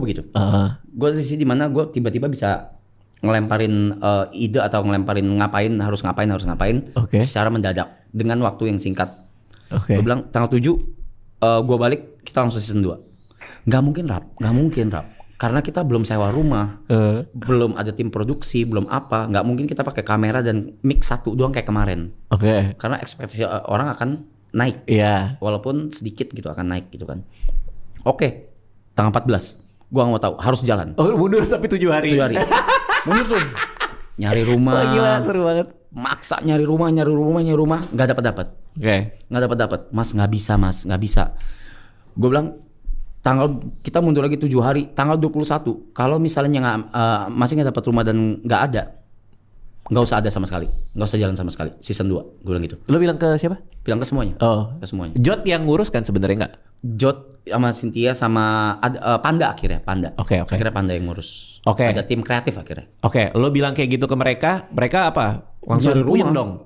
begitu. Gue di sisi dimana gue tiba-tiba bisa ngelemparin ide atau ngelemparin harus ngapain secara mendadak dengan waktu yang singkat. Gue bilang tanggal 7 gue balik, kita langsung season 2. Gak mungkin Rap. Karena kita belum sewa rumah, belum ada tim produksi, belum apa. Gak mungkin kita pakai kamera dan mic satu doang kayak kemarin. Karena ekspektasi orang akan naik, walaupun sedikit gitu akan naik gitu kan. Tanggal 14, gue gak mau tahu, harus jalan. Mundur tapi 7 hari. Mundur tuh, nyari rumah. Wah, gila, seru banget. Maksa nyari rumah, nggak dapat. Nggak dapat. Mas nggak bisa. Gue bilang kita mundur lagi 7 hari, tanggal 21. Kalau misalnya masih nggak dapat rumah dan nggak ada, nggak usah ada sama sekali, nggak usah jalan sama sekali. Season 2, gue bilang gitu. Lo bilang ke siapa? Bilang ke semuanya. Ke semuanya. Jot yang ngurus kan sebenarnya nggak? Jot sama Cynthia sama Panda akhirnya. Akhirnya Panda yang ngurus. Ada tim kreatif akhirnya. Lo bilang kayak gitu ke mereka apa? Langsung Nyari rumah dong.